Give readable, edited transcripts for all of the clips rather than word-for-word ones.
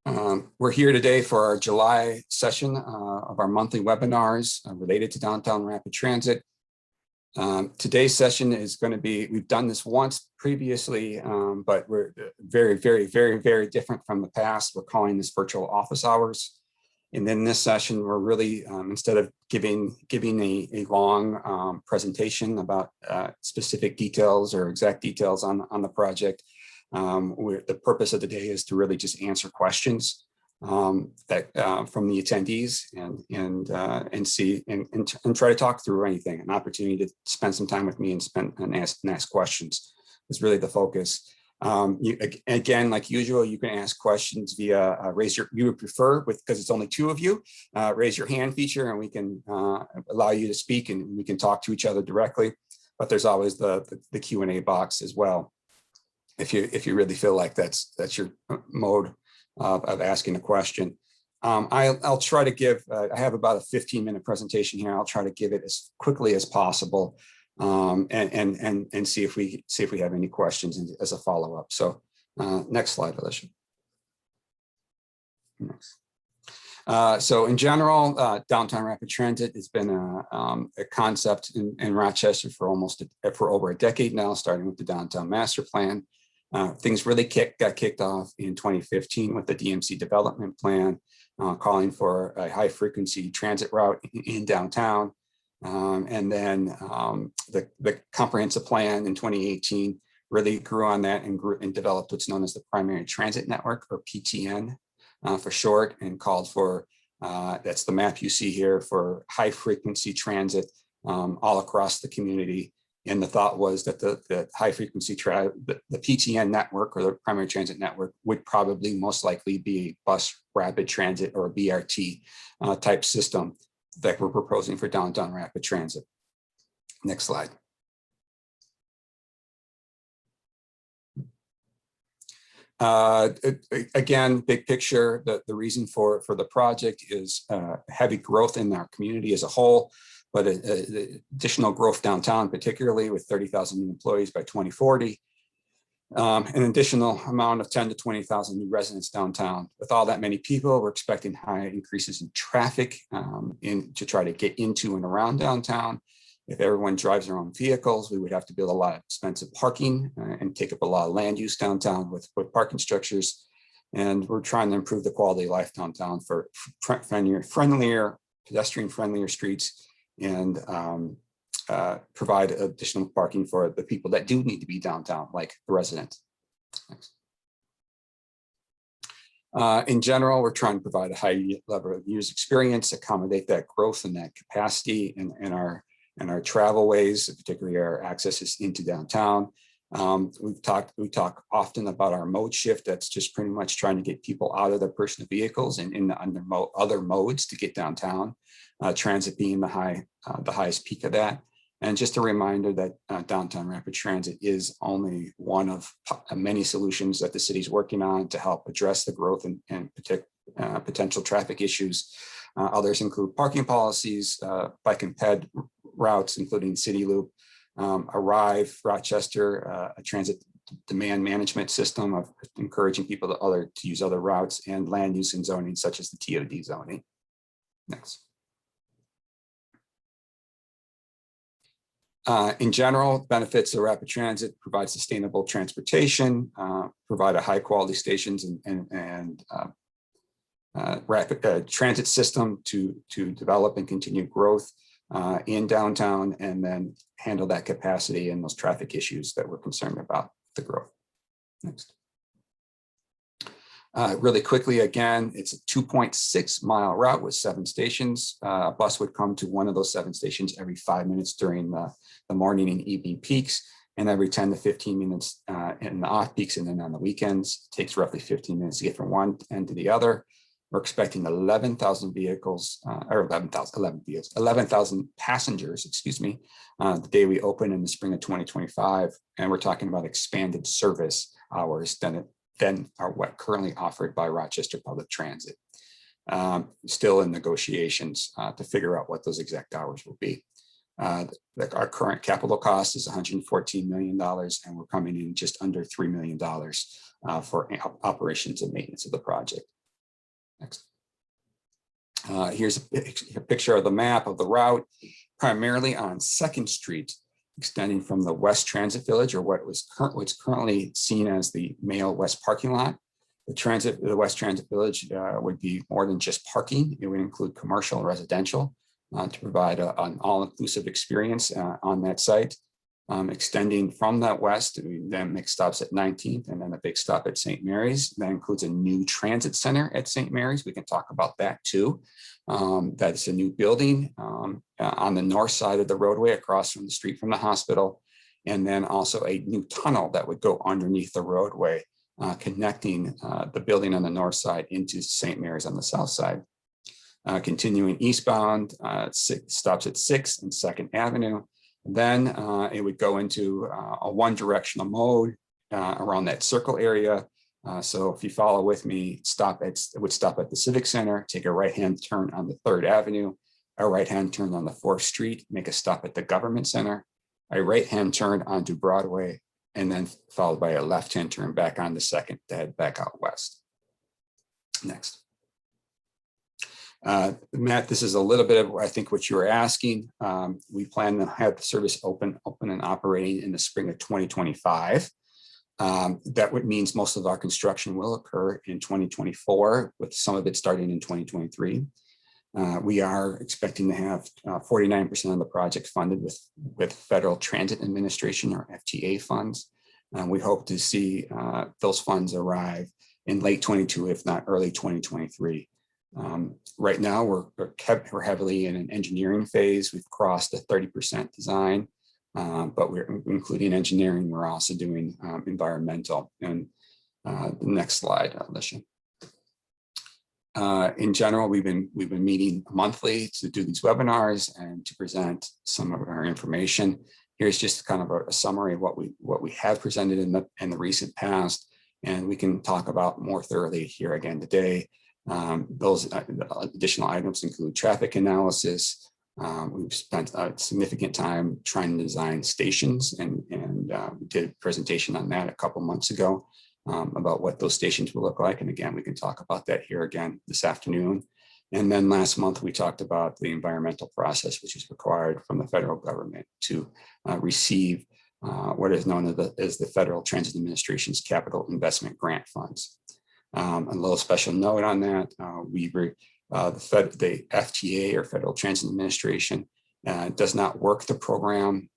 We're here today for our July session of our monthly webinars related to downtown rapid transit. Today's session is going to be, we've done this once previously, but we're very different from the past. We're calling this virtual office hours. And then this session, we're really, instead of giving a long presentation about specific details or exact details on the project, the purpose of the day is to really just answer questions that from the attendees and see and try to talk through anything. An opportunity to spend some time with me and ask questions is really the focus. Again, like usual, you can ask questions via you would prefer because it's only two of you, raise your hand feature, and we can allow you to speak and we can talk to each other directly. But there's always the Q&A box as well, if you really feel like that's your mode of asking a question. I'll try to give, I have about a 15-minute presentation here. I'll try to give it as quickly as possible and see if we have any questions as a follow-up. So next slide, Alicia. Next. So in general, downtown rapid transit has been a concept in Rochester for over a decade now, starting with the downtown master plan. Things really got kicked off in 2015 with the DMC development plan, calling for a high frequency transit route in downtown. And then the comprehensive plan in 2018 really grew on that and developed what's known as the primary transit network, or PTN for short, and called for, that's the map you see here, for high frequency transit all across the community. And the thought was that the high frequency the PTN network, or the primary transit network, would probably most likely be a bus rapid transit or a BRT type system that we're proposing for downtown rapid transit. Next slide. Again, big picture, the reason for the project is heavy growth in our community as a whole, but additional growth downtown, particularly with 30,000 new employees by 2040. An additional amount of 10 to 20,000 new residents downtown. With all that many people, we're expecting high increases in traffic to try to get into and around downtown. If everyone drives their own vehicles, we would have to build a lot of expensive parking and take up a lot of land use downtown with parking structures. And we're trying to improve the quality of life downtown for friendlier, pedestrian-friendlier streets, and provide additional parking for the people that do need to be downtown, like the residents. In general, we're trying to provide a high level of user experience, accommodate that growth and that capacity in our travelways, particularly our accesses into downtown. We talk often about our mode shift. That's just pretty much trying to get people out of their personal vehicles and in other modes to get downtown. Transit being the highest peak of that. And just a reminder that downtown rapid transit is only one of many solutions that the city's working on to help address the growth and potential traffic issues. Others include parking policies, bike and ped routes, including City Loop, Arrive, Rochester, a transit demand management system of encouraging people to use other routes, and land use and zoning, such as the TOD zoning. Next. In general, benefits of rapid transit: provide sustainable transportation, provide a high quality stations and rapid transit system to develop and continue growth in downtown, and then handle that capacity and those traffic issues that we're concerned about the growth. Next. Really quickly, again, it's a 2.6 mile route with 7 stations. A bus would come to one of those 7 stations every 5 minutes during the morning and evening peaks, and every 10 to 15 minutes in the off peaks, and then on the weekends. It takes roughly 15 minutes to get from one end to the other. We're expecting 11,000 vehicles, or 11,000 passengers, excuse me, the day we open in the spring of 2025. And we're talking about expanded service hours than are what currently offered by Rochester Public Transit. Still in negotiations to figure out what those exact hours will be. Our current capital cost is $114 million, and we're coming in just under $3 million for operations and maintenance of the project. Next. Here's a picture of the map of the route, primarily on 2nd Street, extending from the West Transit Village, or what's currently seen as the Mayo West parking lot. The West Transit Village would be more than just parking. It would include commercial and residential to provide an all-inclusive experience on that site. Extending from that west, we then make stops at 19th and then a big stop at St. Mary's. That includes a new transit center at St. Mary's. We can talk about that too. That's a new building on the north side of the roadway across from the street from the hospital. And then also a new tunnel that would go underneath the roadway, connecting the building on the north side into St. Mary's on the south side. Continuing eastbound, stops at 6th and 2nd Avenue. Then it would go into a one-directional mode around that circle area. So if you follow with me, it would stop at the Civic Center, take a right-hand turn on the 3rd Avenue, a right-hand turn on the 4th Street, make a stop at the Government Center, a right-hand turn onto Broadway, and then followed by a left-hand turn back on the 2nd to head back out west. Next. Matt, this is a little bit of, I think, what you were asking. We plan to have the service open and operating in the spring of 2025. That means most of our construction will occur in 2024, with some of it starting in 2023. We are expecting to have 49% of the project funded with Federal Transit Administration, or FTA funds. We hope to see those funds arrive in late 22, if not early 2023. Right now, we're heavily in an engineering phase. We've crossed the 30% design, but we're including engineering. We're also doing environmental. And the next slide, Alicia. In general, we've been meeting monthly to do these webinars and to present some of our information. Here's just kind of a summary of what we have presented in the recent past, and we can talk about more thoroughly here again today. Those additional items include traffic analysis. We've spent a significant time trying to design stations, and we did a presentation on that a couple months ago about what those stations will look like. And again, we can talk about that here again this afternoon. And then last month, we talked about the environmental process, which is required from the federal government to receive what is known as the Federal Transit Administration's Capital Investment Grant Funds. A little special note on that, the FTA, or Federal Transit Administration, does not work the program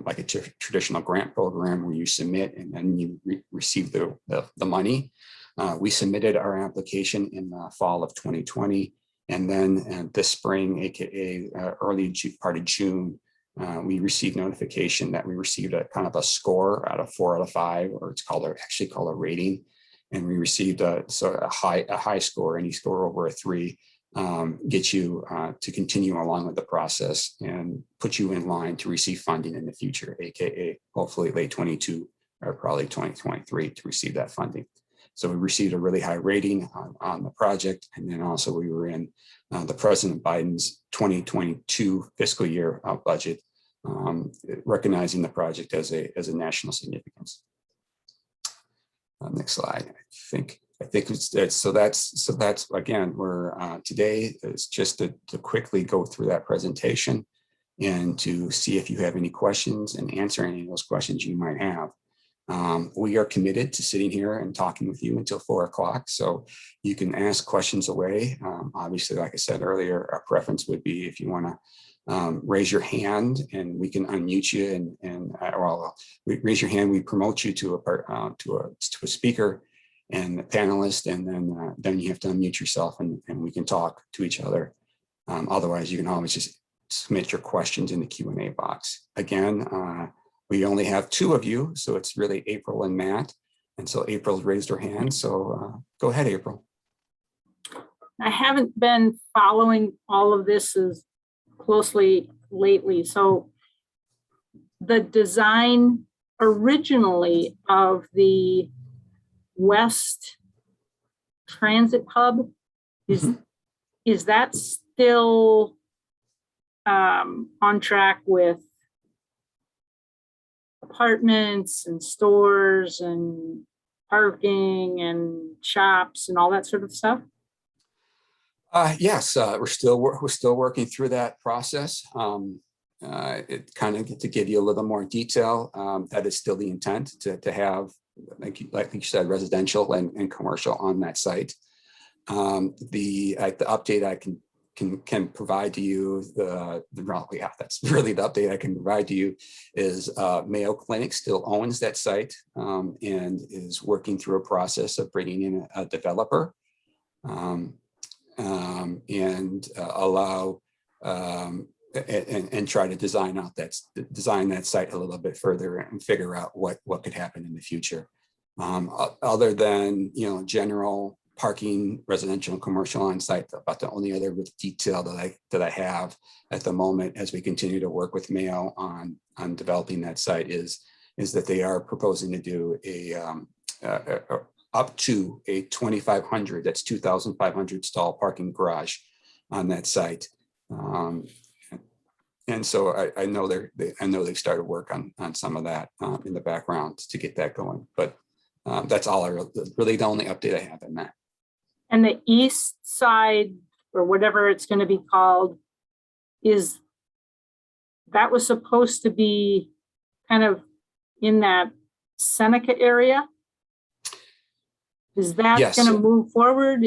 like a traditional grant program where you submit and then you receive the money. We submitted our application in the fall of 2020, and then this spring, aka early part of June, we received notification that we received a kind of a score out of 4 out of 5, or it's actually called a rating. And we received a high score. Any score over a 3 gets you to continue along with the process and put you in line to receive funding in the future, aka hopefully late 22 or probably 2023 to receive that funding. So we received a really high rating on the project, and then also we were in the President Biden's 2022 fiscal year budget, recognizing the project as a national significance. Next slide. I think it's so that's again, we're today is just to quickly go through that presentation and to see if you have any questions and answer any of those questions you might have. We are committed to sitting here and talking with you until 4 o'clock, so you can ask questions away. Obviously, like I said earlier, our preference would be if you want to raise your hand and we can unmute you, and raise your hand. We promote you to a speaker and a panelist, and then you have to unmute yourself and we can talk to each other. Otherwise, you can always just submit your questions in the Q&A box. Again, we only have 2 of you, so it's really April and Matt. And so April's raised her hand, so go ahead, April. I haven't been following all of this as closely lately. So the design originally of the West Transit Hub, is that still on track with apartments and stores and parking and shops and all that sort of stuff? Yes, we're still working through that process. It kind of to give you a little more detail, that is still the intent to have, like you said, residential and commercial on that site. The update I can provide to you, that's really the update I can provide to you is Mayo Clinic still owns that site and is working through a process of bringing in a developer. And allow and try to design that site a little bit further and figure out what could happen in the future. Other than general parking, residential and commercial on site, about the only other detail that I have at the moment as we continue to work with Mayo on developing that site is that they are proposing to do up to a 2,500, that's 2,500 stall parking garage on that site. And so I know they've started work on some of that in the background to get that going. But that's all really the only update I have in that. And the east side, or whatever it's going to be called, that was supposed to be kind of in that Seneca area? Is that Yes. going to move forward?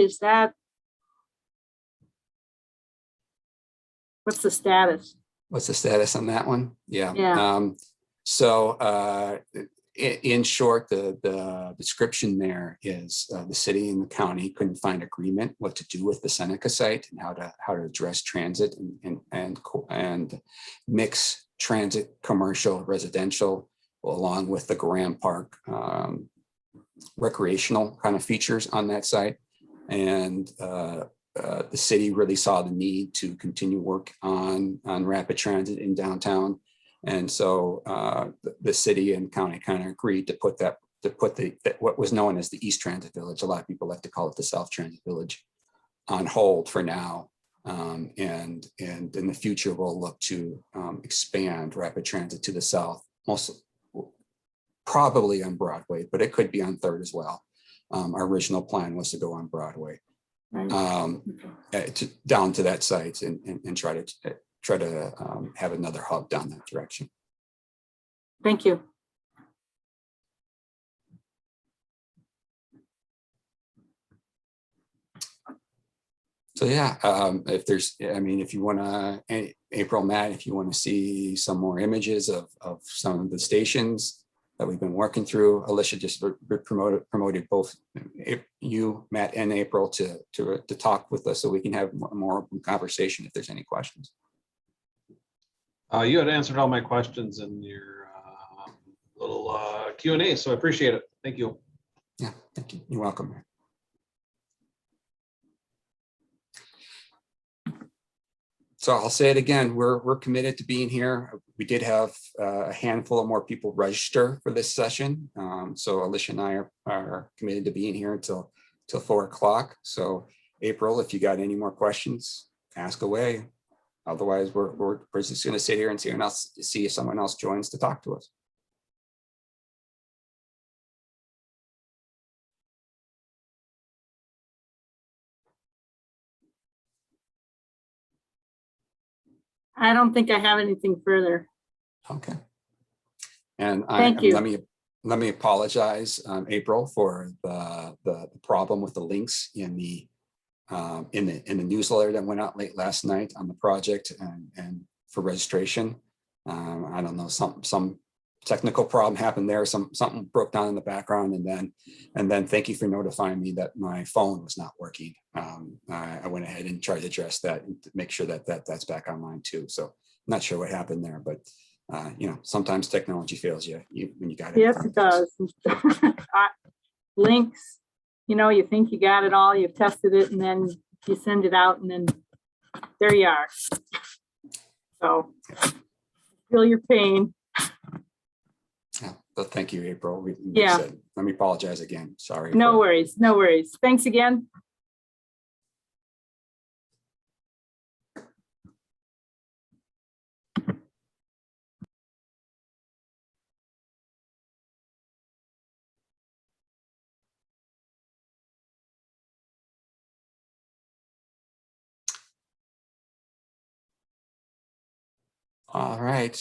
What's the status? What's the status on that one? Yeah. Yeah. So in short, the description there is the city and the county couldn't find agreement what to do with the Seneca site and how to address transit and mix transit, commercial, residential, along with the Graham Park recreational kind of features on that site. And the city really saw the need to continue work on rapid transit in downtown. And so the city and county kind of agreed to put what was known as the East Transit Village, a lot of people like to call it the South Transit Village, on hold for now. And in the future, we'll look to expand rapid transit to the south, probably on Broadway, but it could be on 3rd as well. Our original plan was to go on Broadway down to that site and try to have another hub down that direction. Thank you. So yeah, if you want to, April, Matt, if you want to see some more images of some of the stations that we've been working through, Alicia just promoted both you, Matt, and April to talk with us so we can have more conversation if there's any questions. You had answered all my questions in your little Q&A, so I appreciate it. Thank you. Yeah, thank you. You're welcome. So I'll say it again, we're committed to being here. We did have a handful of more people register for this session. So Alicia and I are committed to being here until 4 o'clock. So April, if you got any more questions, ask away. Otherwise, we're just going to sit here and see if someone else joins to talk to us. I don't think I have anything further. Okay. And Thank you. let me apologize, April, for the problem with the links in the newsletter that went out late last night on the project and for registration. I don't know, some technical problem happened there. Something broke down in the background, and then thank you for notifying me that my phone was not working. I went ahead and tried to address that and to make sure that's back online too. So I'm not sure what happened there, but sometimes technology fails you when you got it. Yes, it does. Links, you think you got it all, you've tested it, and then you send it out, and then there you are. So feel your pain. Yeah, but thank you, April. Yeah. Let me apologize again. Sorry. No worries. No worries. Thanks again. All right.